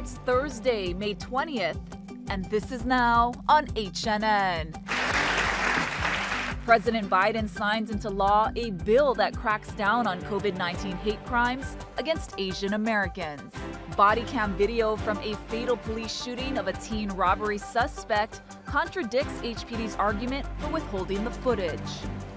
It's Thursday, May 20th, and this is now on HNN. President Biden signs into law a bill that cracks down on COVID-19 hate crimes against Asian Americans. Body cam video from a fatal police shooting of a teen robbery suspect contradicts HPD's argument for withholding the footage.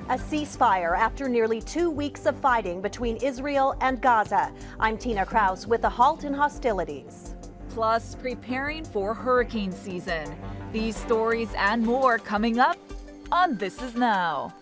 A ceasefire after nearly 2 weeks of fighting between Israel and Gaza. I'm Tina Kraus with a halt in hostilities. Plus, preparing for hurricane season. These stories and more coming up on This Is Now.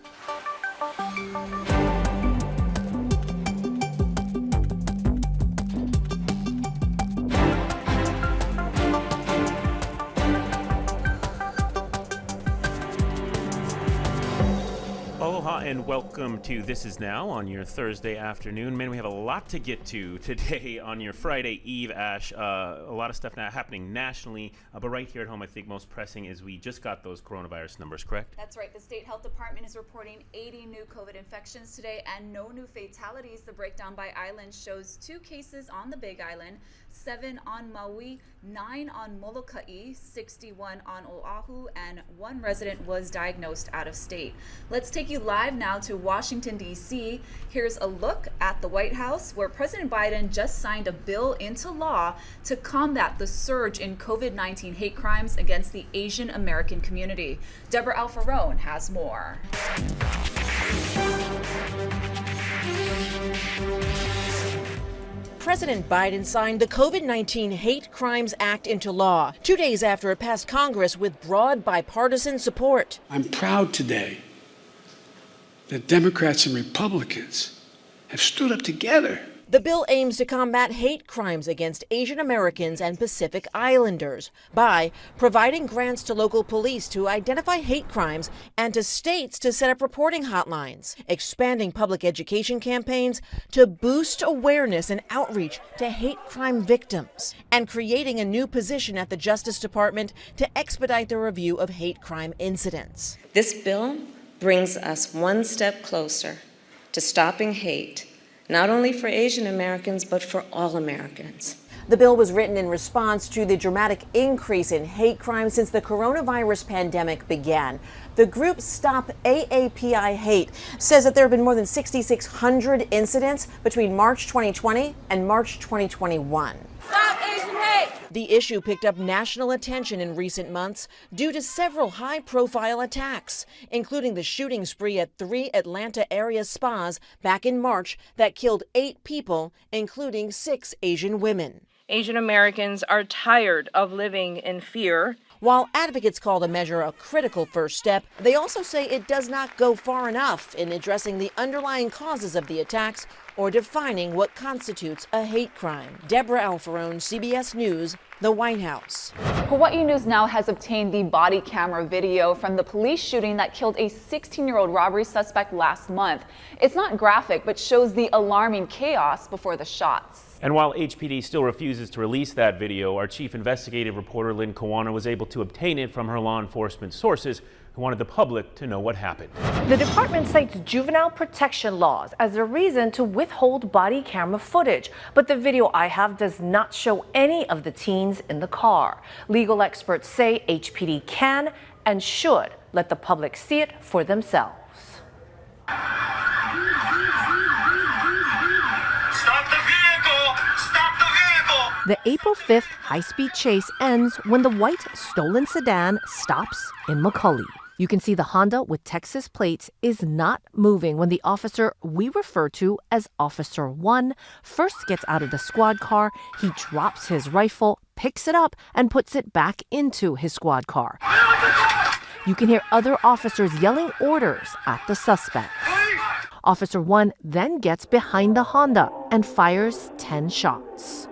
Aloha and welcome to This Is Now on your Thursday afternoon. Man, we have a lot to get to today on your Friday Eve, Ash. A lot of stuff now happening nationally, but right here at home, I think most pressing is we just got those coronavirus numbers, correct? That's right. The State Health Department is reporting 80 new COVID infections today and no new fatalities. The breakdown by island shows 2 cases on the Big Island, 7 on Maui, 9 on Molokai, 61 on Oahu, and 1 resident was diagnosed out of state. Let's take you live now to Washington, D.C. Here's a look at the White House, where President Biden just signed a bill into law to combat the surge in COVID-19 hate crimes against the Asian American community. Deborah Alfarone has more. President Biden signed the COVID-19 Hate Crimes Act into law 2 days after it passed Congress with broad bipartisan support. I'm proud today that Democrats and Republicans have stood up together. The bill aims to combat hate crimes against Asian Americans and Pacific Islanders by providing grants to local police to identify hate crimes and to states to set up reporting hotlines, expanding public education campaigns to boost awareness and outreach to hate crime victims, and creating a new position at the Justice Department to expedite the review of hate crime incidents. This bill brings us one step closer to stopping hate, not only for Asian Americans, but for all Americans. The bill was written in response to the dramatic increase in hate crimes since the coronavirus pandemic began. The group Stop AAPI Hate says that there have been more than 6,600 incidents between March 2020 and March 2021. Stop Asian hate! The issue picked up national attention in recent months due to several high-profile attacks, including the shooting spree at 3 Atlanta area spas back in March that killed 8 people, including 6 Asian women. Asian Americans are tired of living in fear. While advocates call the measure a critical first step, they also say it does not go far enough in addressing the underlying causes of the attacks or defining what constitutes a hate crime. Deborah Alfarone, CBS News, the White House. Hawaii News Now has obtained the body camera video from the police shooting that killed a 16-year-old robbery suspect last month. It's not graphic, but shows the alarming chaos before the shots. And while HPD still refuses to release that video, our chief investigative reporter Lynn Kawana was able to obtain it from her law enforcement sources who wanted the public to know what happened. The department cites juvenile protection laws as a reason to withhold body camera footage. But the video I have does not show any of the teens in the car. Legal experts say HPD can and should let the public see it for themselves. The April 5th high-speed chase ends when the white stolen sedan stops in McCully. You can see the Honda with Texas plates is not moving when the officer we refer to as Officer 1 first gets out of the squad car. He drops his rifle, picks it up, and puts it back into his squad car. You can hear other officers yelling orders at the suspect. Officer 1 then gets behind the Honda and fires 10 shots.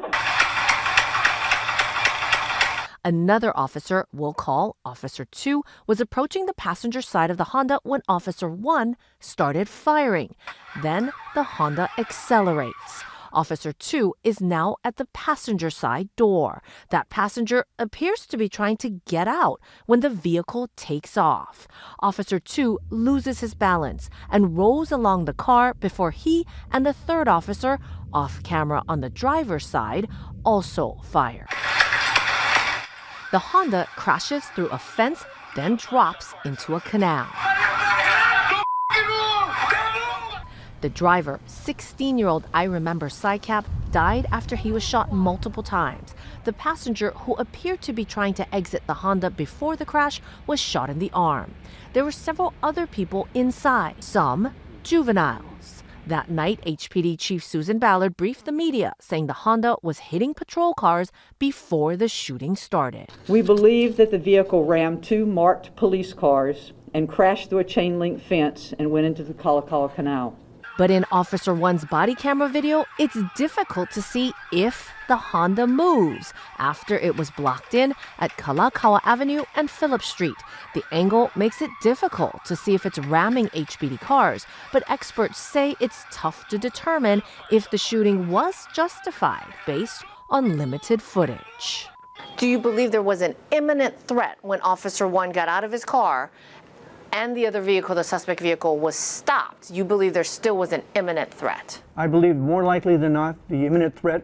Another officer, we'll call Officer 2, was approaching the passenger side of the Honda when Officer 1 started firing. Then the Honda accelerates. Officer 2 is now at the passenger side door. That passenger appears to be trying to get out when the vehicle takes off. Officer 2 loses his balance and rolls along the car before he and the third officer, off camera on the driver's side, also fire. The Honda crashes through a fence, then drops into a canal. The driver, 16-year-old I Remember Sycap, died after he was shot multiple times. The passenger, who appeared to be trying to exit the Honda before the crash, was shot in the arm. There were several other people inside, some juveniles. That night, HPD Chief Susan Ballard briefed the media, saying the Honda was hitting patrol cars before the shooting started. We believe that the vehicle rammed two marked police cars and crashed through a chain-link fence and went into the Kalakaua Canal. But in Officer One's body camera video, it's difficult to see if the Honda moves after it was blocked in at Kalakaua Avenue and Phillip Street. The angle makes it difficult to see if it's ramming HPD cars, but experts say it's tough to determine if the shooting was justified based on limited footage. Do you believe there was an imminent threat when Officer One got out of his car and the other vehicle, the suspect vehicle, was stopped? You believe there still was an imminent threat? I believe more likely than not the imminent threat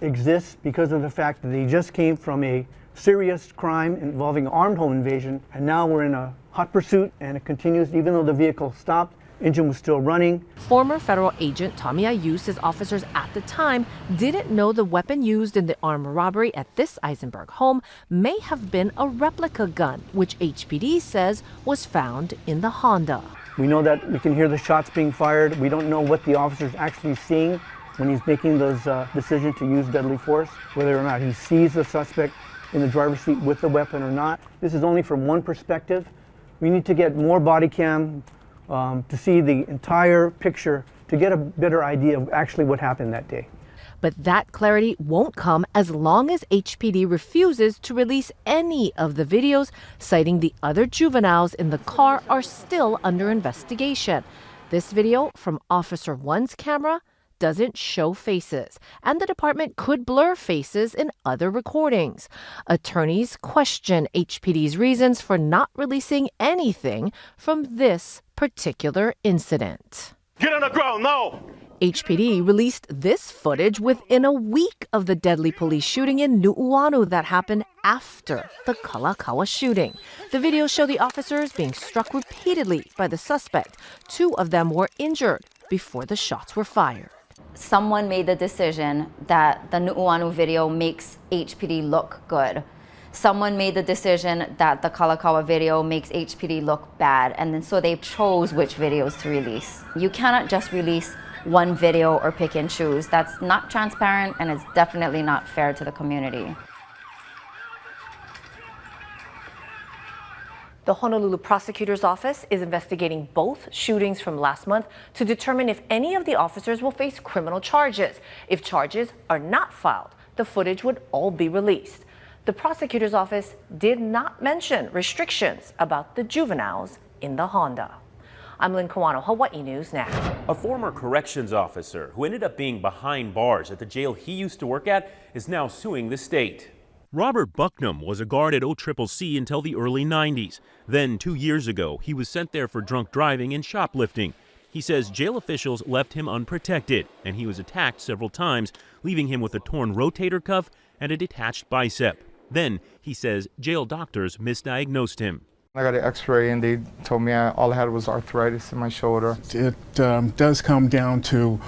exists because of the fact that they just came from a serious crime involving armed home invasion, and now we're in a hot pursuit, and it continues even though the vehicle stopped. Engine was still running. Former federal agent Tommy Ayu says officers at the time didn't know the weapon used in the armed robbery at this Eisenberg home may have been a replica gun, which HPD says was found in the Honda. We know that we can hear the shots being fired. We don't know what the officer's actually seeing when he's making those decisions to use deadly force, whether or not he sees the suspect in the driver's seat with the weapon or not. This is only from one perspective. We need to get more body cam to see the entire picture to get a better idea of actually what happened that day. But that clarity won't come as long as HPD refuses to release any of the videos, citing the other juveniles in the car are still under investigation. This video from Officer One's camera doesn't show faces, and the department could blur faces in other recordings. Attorneys question HPD's reasons for not releasing anything from this particular incident. Get on the ground now! HPD released this footage within a week of the deadly police shooting in Nu'uanu that happened after the Kalakaua shooting. The videos show the officers being struck repeatedly by the suspect. 2 of them were injured before the shots were fired. Someone made the decision that the Nu'uanu video makes HPD look good. Someone made the decision that the Kalakaua video makes HPD look bad, and then so they chose which videos to release. You cannot just release one video or pick and choose. That's not transparent, and it's definitely not fair to the community. The Honolulu prosecutor's office is investigating both shootings from last month to determine if any of the officers will face criminal charges. If charges are not filed, the footage would all be released. The prosecutor's office did not mention restrictions about the juveniles in the Honda. I'm Lynn Kawano, Hawaii News Now. A former corrections officer who ended up being behind bars at the jail he used to work at is now suing the state. Robert Bucknam was a guard at OCCC until the early 90s. Then 2 years ago, he was sent there for drunk driving and shoplifting. He says jail officials left him unprotected, and he was attacked several times, leaving him with a torn rotator cuff and a detached bicep. Then, he says, jail doctors misdiagnosed him. I got an x-ray and they told me all I had was arthritis in my shoulder. It does come down to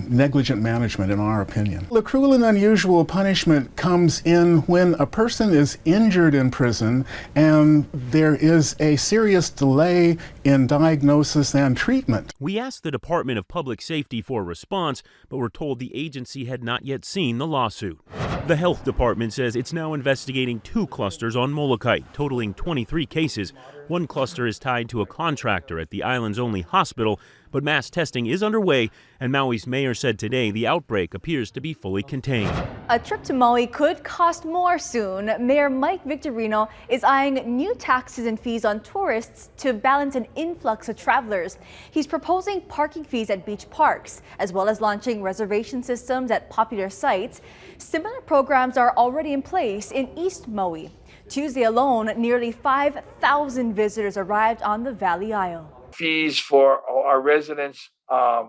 negligent management, in our opinion. The cruel and unusual punishment comes in when a person is injured in prison and there is a serious delay in diagnosis and treatment. We asked the Department of Public Safety for a response, but were told the agency had not yet seen the lawsuit. The health department says it's now investigating 2 clusters on Molokai, totaling 23 cases. One cluster is tied to a contractor at the island's only hospital, but mass testing is underway, and Maui's mayor said today the outbreak appears to be fully contained. A trip to Maui could cost more soon. Mayor Mike Victorino is eyeing new taxes and fees on tourists to balance an influx of travelers. He's proposing parking fees at beach parks, as well as launching reservation systems at popular sites. Similar programs are already in place in East Maui. Tuesday alone, nearly 5,000 visitors arrived on the Valley Isle. Fees for our residents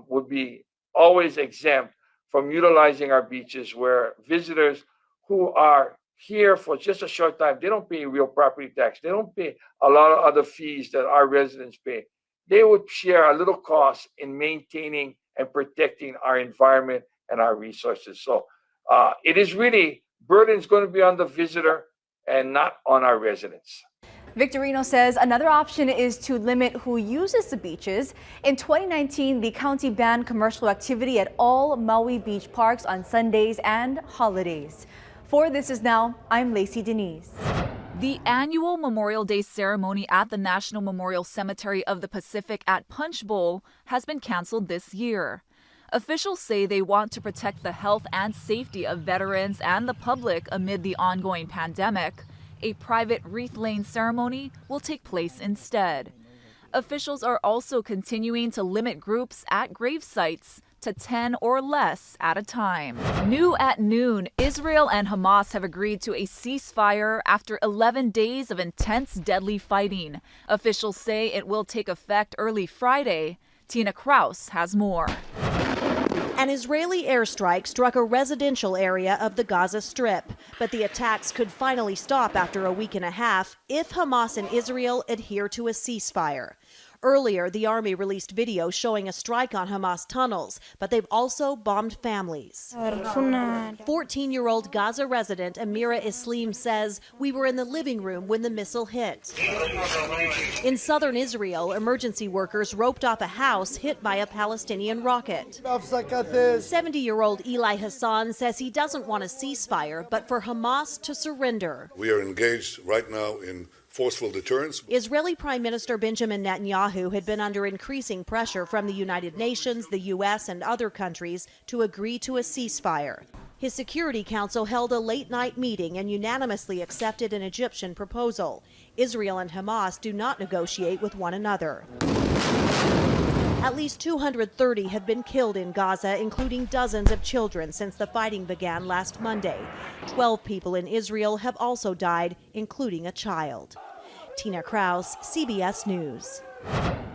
would be always exempt from utilizing our beaches, where visitors who are here for just a short time. They don't pay real property tax. They don't pay a lot of other fees that our residents pay. They would share a little cost in maintaining and protecting our environment and our resources. So it is really, burden is going to be on the visitor and not on our residents. Victorino says another option is to limit who uses the beaches. In 2019, the county banned commercial activity at all Maui beach parks on Sundays and holidays. For This Is Now, I'm Lacey Denise. The annual Memorial Day ceremony at the National Memorial Cemetery of the Pacific at Punch Bowl has been canceled this year. Officials say they want to protect the health and safety of veterans and the public amid the ongoing pandemic. A private wreath-laying ceremony will take place instead. Officials are also continuing to limit groups at grave sites to 10 or less at a time. New at noon, Israel and Hamas have agreed to a ceasefire after 11 days of intense, deadly fighting. Officials say it will take effect early Friday. Tina Kraus has more. An Israeli airstrike struck a residential area of the Gaza Strip, but the attacks could finally stop after a week and a half if Hamas and Israel adhere to a ceasefire. Earlier, the army released video showing a strike on Hamas tunnels, but they've also bombed families. 14-year-old Gaza resident Amira Islim says, "We were in the living room when the missile hit." In southern Israel, emergency workers roped off a house hit by a Palestinian rocket. 70-year-old Eli Hassan says he doesn't want a ceasefire, but for Hamas to surrender. We are engaged right now in forceful deterrence. Israeli Prime Minister Benjamin Netanyahu had been under increasing pressure from the United Nations, the U.S., and other countries to agree to a ceasefire. His Security Council held a late-night meeting and unanimously accepted an Egyptian proposal. Israel and Hamas do not negotiate with one another. At least 230 have been killed in Gaza, including dozens of children, since the fighting began last Monday. 12 people in Israel have also died, including a child. Tina Kraus, CBS News.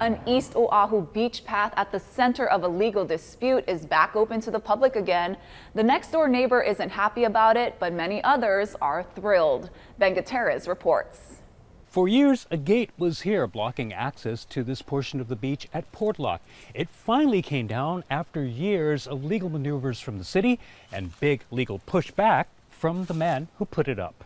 An East Oahu beach path at the center of a legal dispute is back open to the public again. The next-door neighbor isn't happy about it, but many others are thrilled. Ben Gutierrez reports. For years, a gate was here blocking access to this portion of the beach at Portlock. It finally came down after years of legal maneuvers from the city and big legal pushback from the man who put it up.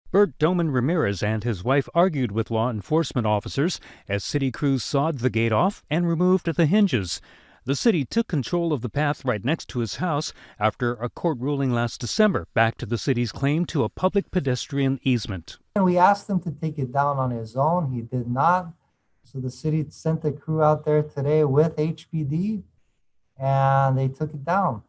Bert Doman Ramirez and his wife argued with law enforcement officers as city crews sawed the gate off and removed the hinges. The city took control of the path right next to his house after a court ruling last December backed the city's claim to a public pedestrian easement. And we asked him to take it down on his own. He did not. So the city sent a crew out there today with HPD, and they took it down.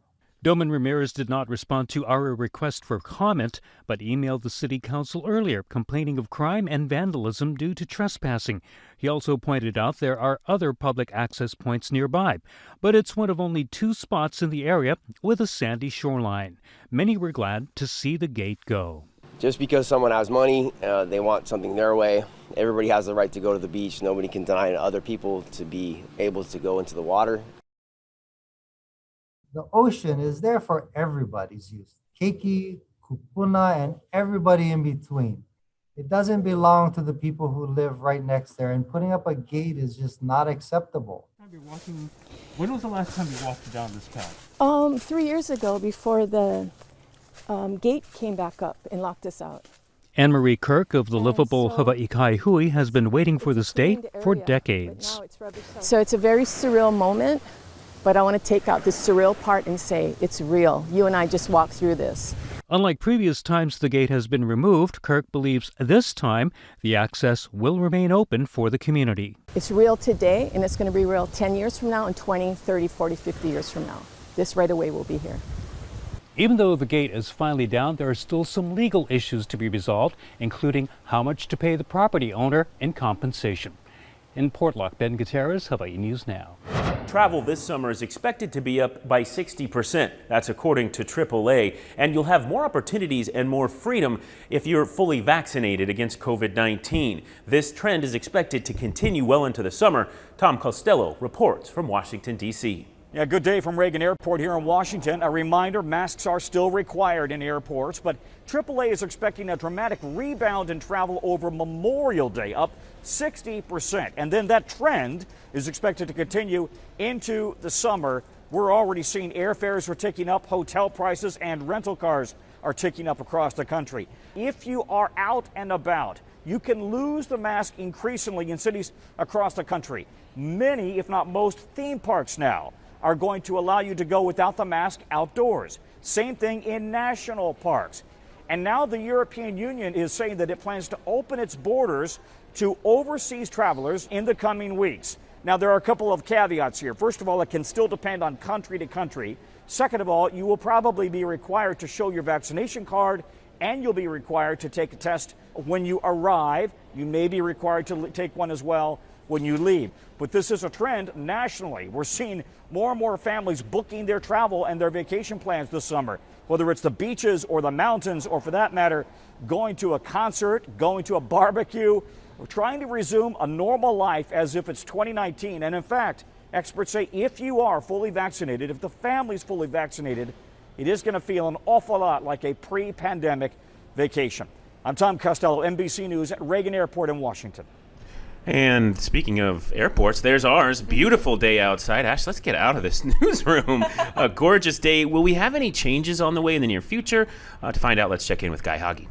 Doman Ramirez did not respond to our request for comment, but emailed the city council earlier complaining of crime and vandalism due to trespassing. He also pointed out there are other public access points nearby, but it's one of only 2 spots in the area with a sandy shoreline. Many were glad to see the gate go. Just because someone has money, they want something their way. Everybody has the right to go to the beach. Nobody can deny other people to be able to go into the water. The ocean is there for everybody's use. Keiki, Kupuna, and everybody in between. It doesn't belong to the people who live right next there, and putting up a gate is just not acceptable. When was the last time you walked down this path? 3 years ago, before the gate came back up and locked us out. Anne-Marie Kirk of the livable Hawaii Hui has been waiting for this day for decades. So it's a very surreal moment, but I want to take out the surreal part and say it's real. You and I just walked through this. Unlike previous times the gate has been removed, Kirk believes this time the access will remain open for the community. It's real today, and it's going to be real 10 years from now and 20, 30, 40, 50 years from now. This right away will be here. Even though the gate is finally down, there are still some legal issues to be resolved, including how much to pay the property owner in compensation. In Portlock, Ben Gutierrez, Hawaii News Now. Travel this summer is expected to be up by 60%. That's according to AAA. And you'll have more opportunities and more freedom if you're fully vaccinated against COVID-19. This trend is expected to continue well into the summer. Tom Costello reports from Washington, D.C. Yeah, good day from Reagan Airport here in Washington. A reminder, masks are still required in airports, but AAA is expecting a dramatic rebound in travel over Memorial Day, up 60%. And then that trend is expected to continue into the summer. We're already seeing airfares are ticking up, hotel prices and rental cars are ticking up across the country. If you are out and about, you can lose the mask increasingly in cities across the country. Many, if not most, theme parks now are going to allow you to go without the mask outdoors. Same thing in national parks. And now the European Union is saying that it plans to open its borders to overseas travelers in the coming weeks. Now, there are a couple of caveats here. First of all, it can still depend on country to country. Second of all, you will probably be required to show your vaccination card, and you'll be required to take a test when you arrive. You may be required to take one as well when you leave. But this is a trend nationally. We're seeing more and more families booking their travel and their vacation plans this summer, whether it's the beaches or the mountains, or for that matter, going to a concert, going to a barbecue. We're trying to resume a normal life as if it's 2019. And in fact, experts say if you are fully vaccinated, if the family's fully vaccinated, it is going to feel an awful lot like a pre-pandemic vacation. I'm Tom Costello, NBC News at Reagan Airport in Washington. And speaking of airports, there's ours. Beautiful day outside. Ash, let's get out of this newsroom. A gorgeous day. Will we have any changes on the way in the near future? To find out, let's check in with Guy Hagi.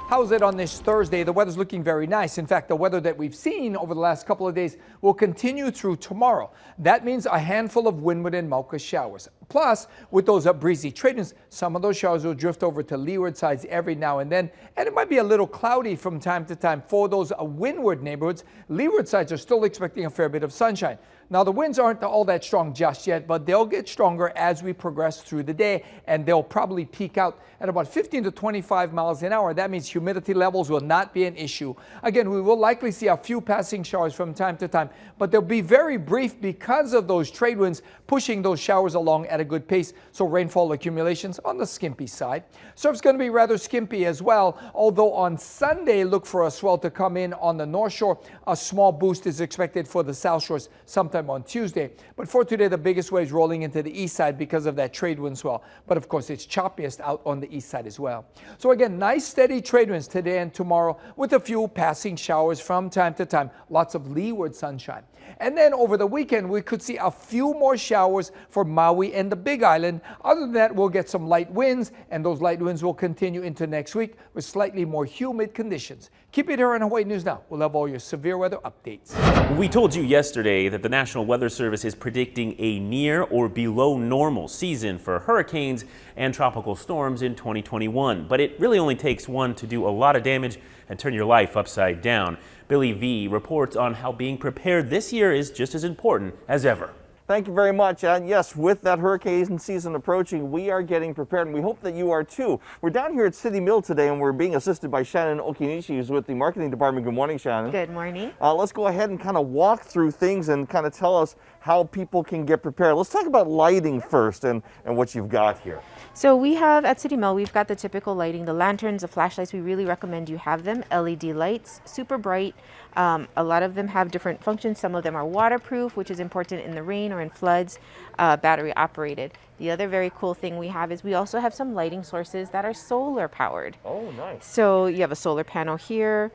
How's it on this Thursday? The weather's looking very nice. In fact, the weather that we've seen over the last couple of days will continue through tomorrow. That means a handful of windward and Mocha showers. Plus, with those breezy trade winds, some of those showers will drift over to leeward sides every now and then. And it might be a little cloudy from time to time for those windward neighborhoods. Leeward sides are still expecting a fair bit of sunshine. Now, the winds aren't all that strong just yet, but they'll get stronger as we progress through the day, and they'll probably peak out at about 15 to 25 miles an hour. That means humidity levels will not be an issue. Again, we will likely see a few passing showers from time to time, but they'll be very brief because of those trade winds pushing those showers along at a good pace, so rainfall accumulations on the skimpy side. Surf's going to be rather skimpy as well, although on Sunday, look for a swell to come in on the North Shore. A small boost is expected for the South Shores sometime on Tuesday. But for today, the biggest waves rolling into the east side because of that trade wind swell. But of course, it's choppiest out on the east side as well. So again, nice steady trade winds today and tomorrow with a few passing showers from time to time. Lots of leeward sunshine. And then over the weekend, we could see a few more showers for Maui and the Big Island. Other than that, we'll get some light winds, and those light winds will continue into next week with slightly more humid conditions. Keep it here on Hawaii News Now. We'll have all your severe weather updates. We told you yesterday that the National Weather Service is predicting a near or below normal season for hurricanes and tropical storms in 2021. But it really only takes one to do a lot of damage and turn your life upside down. Billy V reports on how being prepared this year is just as important as ever. Thank you very much. And yes, with that hurricane season approaching, we are getting prepared, and we hope that you are too. We're down here at City Mill today, and we're being assisted by Shannon Okinishi, who's with the marketing department. Good morning, Shannon. Good morning. Let's go ahead and kind of walk through things and kind of tell us how people can get prepared. Let's talk about lighting first and what you've got here. So we have at City Mill, we've got the typical lighting, the lanterns, the flashlights. We really recommend you have them. LED lights, super bright. A lot of them have different functions. Some of them are waterproof, which is important in the rain or in floods, battery operated. The other very cool thing we have is we also have some lighting sources that are solar powered. Oh, nice. So you have a solar panel here,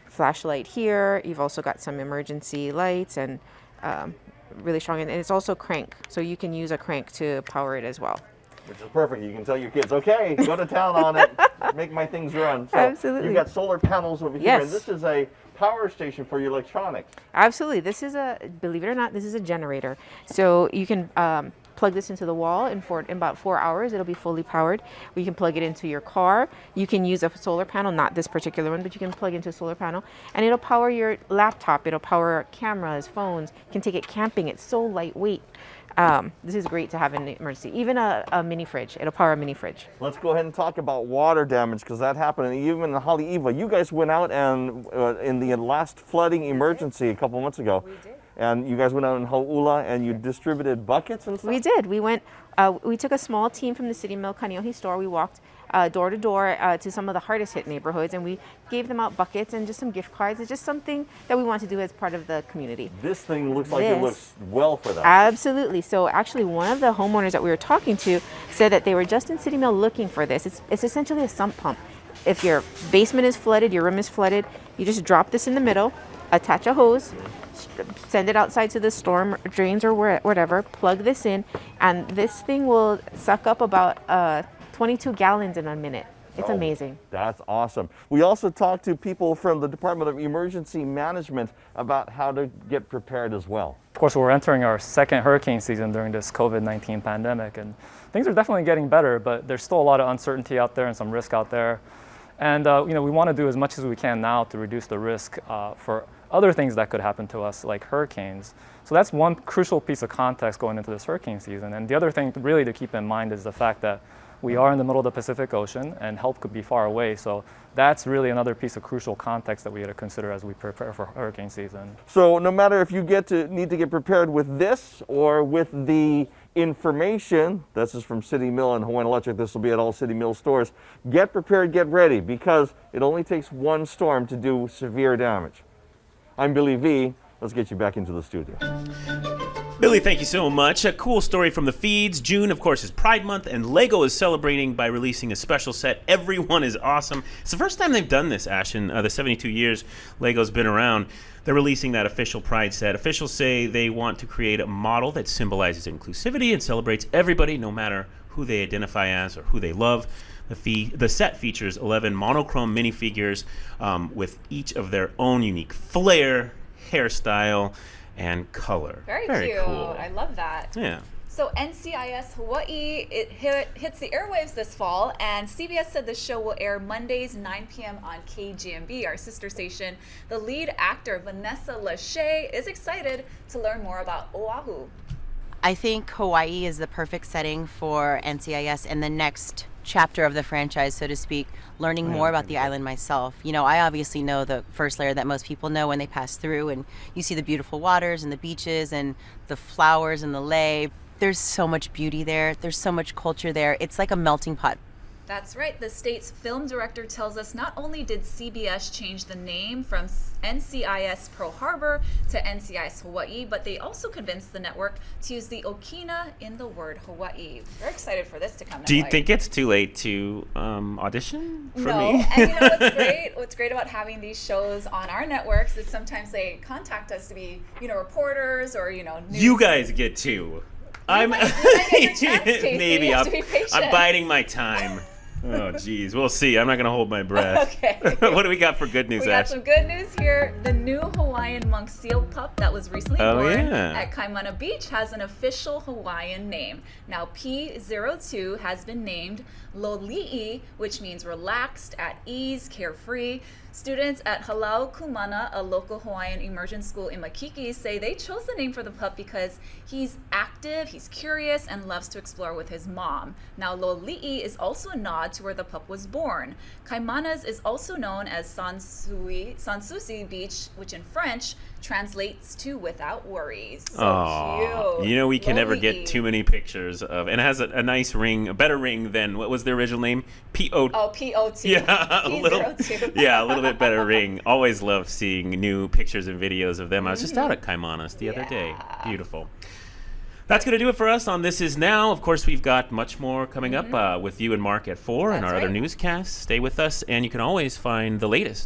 flashlight here. You've also got some emergency lights and really strong. And it's also crank. So you can use a crank to power it as well. Which is perfect. You can tell your kids, okay, go to town on it, make my things run. So Absolutely. You've got solar panels over here, Yes. and this is a power station for your electronics. Absolutely. This is believe it or not, this is a generator. So you can plug this into the wall, and in about 4 hours, it'll be fully powered. Or you can plug it into your car. You can use a solar panel, not this particular one, but you can plug into a solar panel, and it'll power your laptop. It'll power cameras, phones. You can take it camping. It's so lightweight. This is great to have in an emergency. Even a mini fridge. It'll power a mini fridge. Let's go ahead and talk about water damage, because that happened. And even in Haleiwa, you guys went out and in the last flooding emergency a couple months ago. We did. and you guys went out in Hau'ula and you distributed buckets and stuff? We did. We went, we took a small team from the City Mill Kaneohe store. We walked door to door to some of the hardest hit neighborhoods, and we gave them out buckets and just some gift cards. It's just something that we want to do as part of the community. This thing looks like it looks well for that. Absolutely. So actually one of the homeowners that we were talking to said that they were just in City Mill looking for this. It's essentially a sump pump. If your basement is flooded, your room is flooded, you just drop this in the middle, attach a hose, send it outside to the storm drains or whatever, plug this in, and this thing will suck up about 22 gallons in a minute. It's amazing. That's awesome. We also talked to people from the Department of Emergency Management about how to get prepared as well. Of course, we're entering our second hurricane season during this COVID-19 pandemic, and things are definitely getting better, but there's still a lot of uncertainty out there and some risk out there. And we want to do as much as we can now to reduce the risk for other things that could happen to us, like hurricanes. So that's one crucial piece of context going into this hurricane season. And the other thing really to keep in mind is the fact that we are in the middle of the Pacific Ocean and help could be far away. So that's really another piece of crucial context that we had to consider as we prepare for hurricane season. So no matter if you need to get prepared with this or with the information, this is from City Mill and Hawaiian Electric, this will be at all City Mill stores, get prepared, get ready, because it only takes one storm to do severe damage. I'm Billy V. Let's get you back into the studio. Billy, thank you so much. A cool story from the feeds. June, of course, is Pride Month, and LEGO is celebrating by releasing a special set. Everyone is awesome. It's the first time they've done this, Ash, in the 72 years LEGO's been around. They're releasing that official Pride set. Officials say they want to create a model that symbolizes inclusivity and celebrates everybody, no matter who they identify as or who they love. The set features 11 monochrome minifigures with each of their own unique flair, hairstyle, and color. Very cute. Cool. I love that. Yeah. So NCIS Hawaii, it hits the airwaves this fall, and CBS said the show will air Mondays 9 p.m. on KGMB, our sister station. The lead actor, Vanessa Lachey, is excited to learn more about Oahu. I think Hawaii is the perfect setting for NCIS and the next chapter of the franchise, so to speak, learning more about the island myself. You know, I obviously know the first layer that most people know when they pass through, and you see the beautiful waters and the beaches and the flowers and the lei. There's so much beauty there. There's so much culture there. It's like a melting pot. That's right. The state's film director tells us not only did CBS change the name from NCIS Pearl Harbor to NCIS Hawaii, but they also convinced the network to use the Okina in the word Hawaii. We're excited for this to come. Do you think it's too late to audition for no. me? And you know what's great? What's great about having these shows on our networks is sometimes they contact us to be, reporters or, news. You guys get to. I'm maybe I'm biding my time. Oh, geez. We'll see. I'm not going to hold my breath. Okay. What do we got for good news, We got some good news here. The new Hawaiian monk seal pup that was recently born at Kaimana Beach has an official Hawaiian name. Now, P02 has been named Loli'i, which means relaxed, at ease, carefree. Students at Halau Kumana, a local Hawaiian immersion school in Makiki, say they chose the name for the pup because he's active, he's curious, and loves to explore with his mom. Now, Loli'i is also a nod to where the pup was born. Kaimana's is also known as Sanssouci Beach, which in French translates to without worries. So cute. You know, we can never get too many pictures of, and it has a nice ring, a better ring than, what was the original name? P-O-T. Oh, P-O-T. Yeah, a little bit better ring. Always love seeing new pictures and videos of them. I was just out at Kaimana's the other day. Beautiful. That's going to do it for us on This Is Now. Of course, we've got much more coming up with you and Mark at 4 and our other newscasts. Stay with us, and you can always find the latest